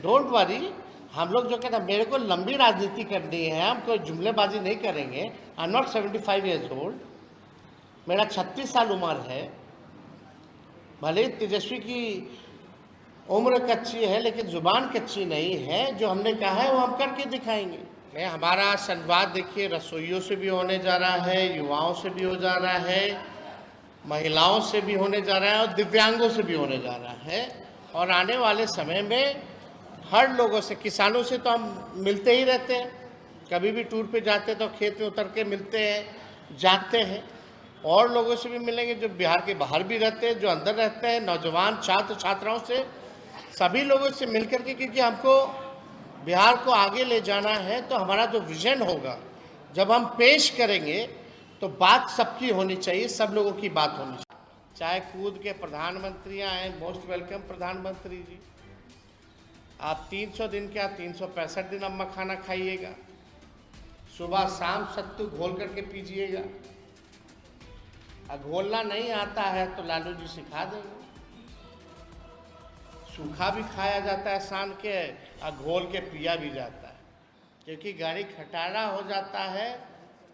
Don't worry, हम लोग जो कहते हैं मेरे को लंबी राजनीति करनी है, हम कोई जुमलेबाजी नहीं करेंगे। I am not 75 years old, मेरा 36 साल उम्र है। भले तेजस्वी की उम्र कच्ची है लेकिन जुबान कच्ची नहीं है। जो हमने कहा है वो हम करके दिखाएंगे। मैं हमारा संवाद देखिए रसोइयों से भी होने जा रहा है, युवाओं से भी हो जा रहा है, महिलाओं से भी होने जा रहा है और दिव्यांगों से भी होने जा रहा है। और आने वाले समय में हर लोगों से, किसानों से तो हम मिलते ही रहते हैं, कभी भी टूर पे जाते हैं तो खेत में उतर के मिलते हैं, जाते हैं। और लोगों से भी मिलेंगे जो बिहार के बाहर भी रहते हैं, जो अंदर रहते हैं, नौजवान छात्र छात्राओं से, सभी लोगों से मिलकर के, क्योंकि हमको बिहार को आगे ले जाना है। तो हमारा जो विजन होगा जब हम पेश करेंगे तो बात सबकी होनी चाहिए, सब लोगों की बात होनी चाहिए। चाहे कूद के प्रधानमंत्री आए, मोस्ट वेलकम प्रधानमंत्री जी। आप 300 दिन क्या 365 दिन अब मखाना खाइएगा, सुबह शाम सत्तू घोल करके पीजिएगा। घोलना नहीं आता है तो लालू जी सिखा देंगे। सूखा भी खाया जाता है सान के और घोल के पिया भी जाता है, क्योंकि गाड़ी खटारा हो जाता है,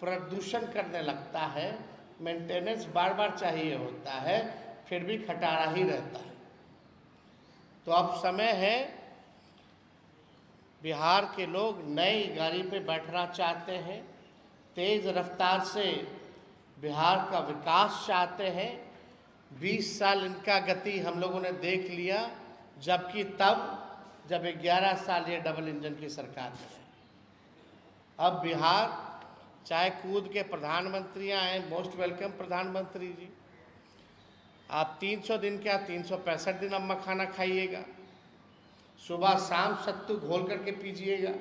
प्रदूषण करने लगता है, मेंटेनेंस बार बार चाहिए होता है, फिर भी खटारा ही रहता है। तो अब समय है, बिहार के लोग नई गाड़ी पे बैठना चाहते हैं, तेज रफ्तार से बिहार का विकास चाहते हैं। 20 साल इनका गति हम लोगों ने देख लिया, जबकि तब जब 11 साल ये डबल इंजन की सरकार में है। अब बिहार चाहे कूद के प्रधानमंत्री आए, मोस्ट वेलकम प्रधानमंत्री जी। आप 300 दिन क्या 365 दिन अब मखाना खाइएगा, सुबह शाम सत्तू घोल करके पीजिएगा।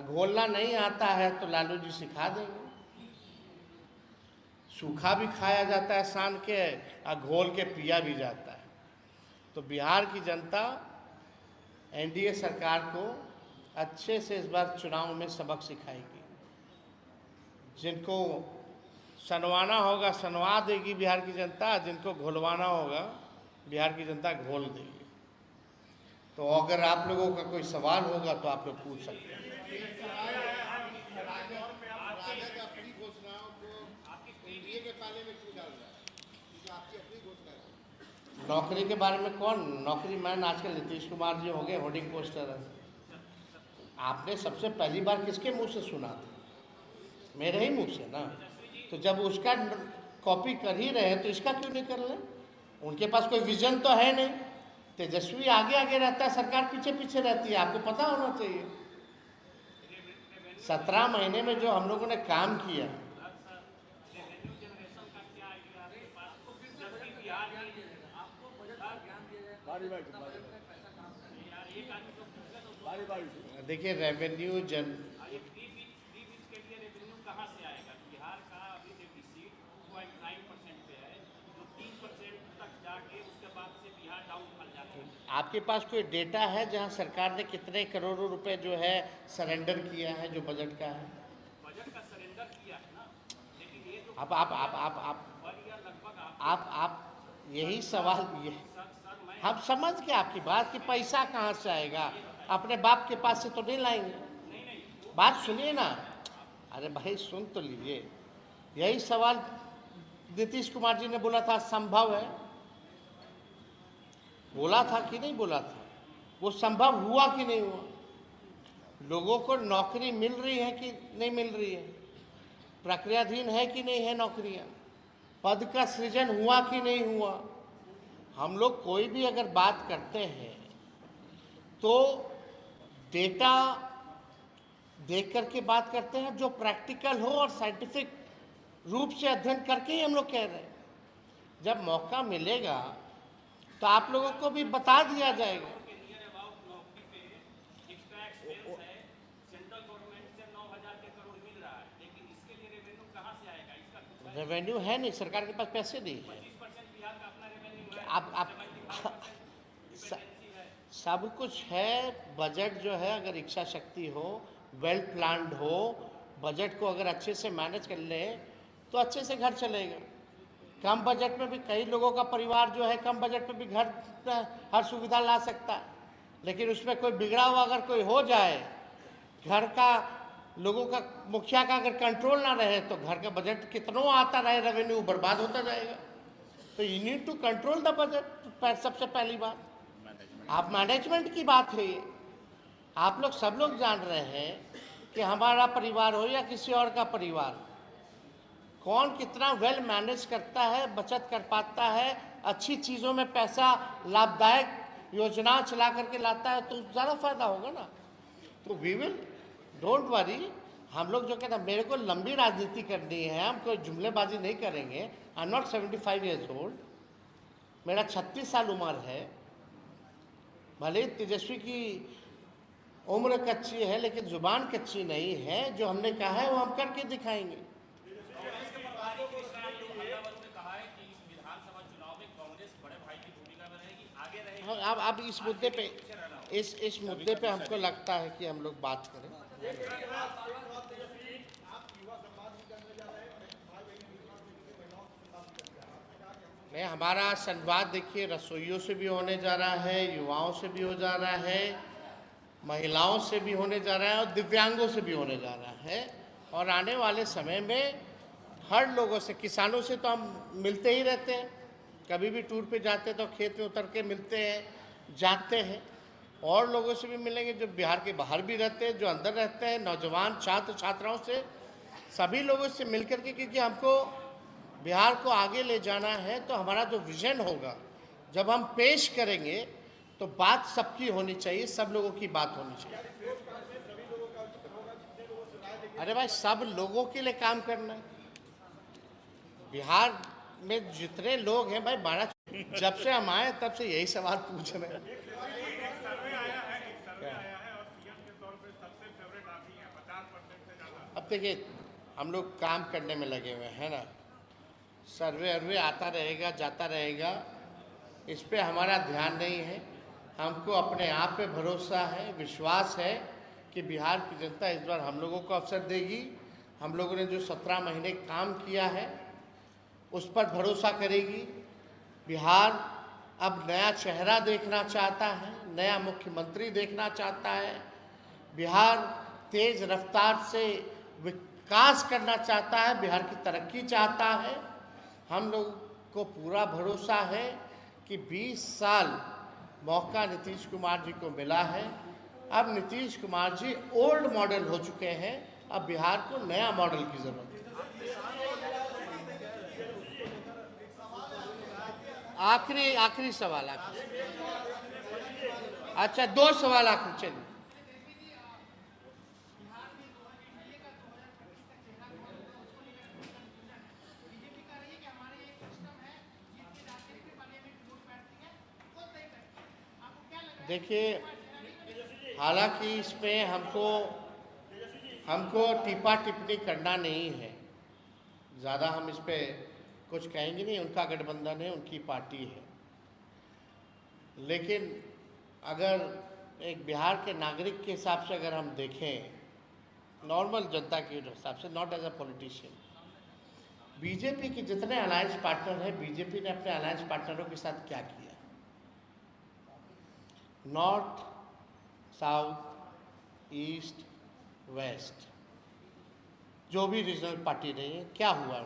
घोलना नहीं आता है तो लालू जी सिखा देंगे। सूखा भी खाया जाता है सान के और घोल के पिया भी जाता है। तो बिहार की जनता एनडीए सरकार को अच्छे से इस बार चुनाव में सबक सिखाएगी। जिनको सनवाना होगा सनवा देगी बिहार की जनता, जिनको घोलवाना होगा बिहार की जनता घोल देगी। तो अगर आप लोगों का कोई सवाल होगा तो आप लोग पूछ सकते हैं। नौकरी के बारे में कौन नौकरी मैन? आजकल नीतीश कुमार जी हो गए होर्डिंग पोस्टर। आपने सबसे पहली बार किसके मुंह से सुना था? मेरे ही मुंह से ना। तो जब उसका कॉपी कर ही रहे हैं तो इसका क्यों नहीं कर रहे? उनके पास कोई विजन तो है नहीं। तेजस्वी आगे आगे रहता है, सरकार पीछे पीछे रहती है, आपको पता होना चाहिए। 17 महीने में जो हम लोगों ने काम किया, देखिए रेवेन्यू जन कहाँ से आएगा? बिहार का अभी डेफिसिट 2.9% पे है, जो 3% तक जाके उसके बाद से बिहार डाउनफॉल जाता है। आपके पास कोई डेटा है जहां सरकार ने कितने करोड़ों रुपए जो है सरेंडर किया है, जो बजट का है? बजट का सरेंडर किया है ना, लेकिन ये जो लगभग आप यही सवाल ये हम समझ के आपकी बात कि पैसा कहाँ से आएगा, अपने बाप के पास से तो नहीं लाएंगे। बात सुनिए ना, अरे भाई सुन तो लीजिए। यही सवाल नीतीश कुमार जी ने बोला था, संभव है, बोला था कि नहीं बोला था? वो संभव हुआ कि नहीं हुआ? लोगों को नौकरी मिल रही है कि नहीं मिल रही है? प्रक्रियाधीन है कि नहीं है नौकरियां? पद का सृजन हुआ कि नहीं हुआ? हम लोग कोई भी अगर बात करते हैं तो डेटा देख करके बात करते हैं, जो प्रैक्टिकल हो और साइंटिफिक रूप से अध्ययन करके ही हम लोग कह रहे हैं। जब मौका मिलेगा तो आप लोगों को भी बता दिया जाएगा। रेवेन्यू है नहीं, सरकार के पास पैसे नहीं है। आप सब कुछ है। बजट जो है, अगर इच्छा शक्ति हो, वेल प्लान्ड हो, बजट को अगर अच्छे से मैनेज कर ले तो अच्छे से घर चलेगा। कम बजट में भी कई लोगों का परिवार जो है कम बजट में भी घर हर सुविधा ला सकता है। लेकिन उसमें कोई बिगड़ा हुआ अगर कोई हो जाए, घर का लोगों का मुखिया का अगर कंट्रोल ना रहे तो घर का बजट कितना आता रहे, रेवेन्यू बर्बाद होता जाएगा। तो you need to control the budget, सबसे पहली बात। आप मैनेजमेंट की बात है ये। आप लोग सब लोग जान रहे हैं कि हमारा परिवार हो या किसी और का परिवार, कौन कितना वेल मैनेज करता है, बचत कर पाता है, अच्छी चीज़ों में पैसा, लाभदायक योजना चला करके लाता है, तो ज़्यादा फायदा होगा ना। तो वी विल, डोंट वरी। हम लोग जो कहते हैं मेरे को लंबी राजनीति करनी है, हम कोई जुमलेबाजी नहीं करेंगे। I am not 75 years old, मेरा 36 साल उम्र है। भले तेजस्वी की उम्र कच्ची है लेकिन जुबान कच्ची नहीं है। जो हमने कहा है वो हम करके दिखाएंगे। अब इस मुद्दे पे, इस मुद्दे पे हमको लगता है कि हम लोग बात करें। नहीं, हमारा संवाद देखिए रसोइयों से भी होने जा रहा है, युवाओं से भी हो जा रहा है, महिलाओं से भी होने जा रहा है और दिव्यांगों से भी होने जा रहा है। और आने वाले समय में हर लोगों से, किसानों से तो हम मिलते ही रहते हैं, कभी भी टूर पे जाते हैं तो खेत में उतर के मिलते हैं, जाते हैं। और लोगों से भी मिलेंगे जो बिहार के बाहर भी रहते हैं, जो अंदर रहते हैं, नौजवान छात्र छात्राओं से, सभी लोगों से मिलकर के, क्योंकि हमको बिहार को आगे ले जाना है। तो हमारा जो विजन होगा जब हम पेश करेंगे तो बात सबकी होनी चाहिए, सब लोगों की बात होनी चाहिए। अरे भाई, सब लोगों के लिए काम करना है। बिहार में जितने लोग हैं भाई, 12, जब से हम आए तब से यही सवाल पूछ रहे हैं। अब देखिए, हम लोग काम करने में लगे हुए हैं ना, सर्वे आता रहेगा, जाता रहेगा, इस पे हमारा ध्यान नहीं है। हमको अपने आप पे भरोसा है, विश्वास है कि बिहार की जनता इस बार हम लोगों को अवसर देगी। हम लोगों ने जो 17 महीने काम किया है उस पर भरोसा करेगी। बिहार अब नया चेहरा देखना चाहता है, नया मुख्यमंत्री देखना चाहता है। बिहार तेज रफ्तार से विकास करना चाहता है, बिहार की तरक्की चाहता है। हम लोग को पूरा भरोसा है कि 20 साल मौका नीतीश कुमार जी को मिला है। अब नीतीश कुमार जी ओल्ड मॉडल हो चुके हैं, अब बिहार को नया मॉडल की जरूरत है। आखिरी सवाल, अच्छा 2 सवाल आखिरी, चलिए। देखिए, हालांकि इसमें हमको टिप्पा टिप्पणी करना नहीं है, ज़्यादा हम इस पे कुछ कहेंगे नहीं। उनका गठबंधन है, उनकी पार्टी है। लेकिन अगर एक बिहार के नागरिक के हिसाब से अगर हम देखें, नॉर्मल जनता के हिसाब से, not as a politician, BJP के जितने अलायंस पार्टनर हैं, बीजेपी ने अपने अलायंस पार्टनरों के साथ क्या किया? नॉर्थ, साउथ, ईस्ट, वेस्ट, जो भी रीजनल पार्टी रही है, क्या हुआ?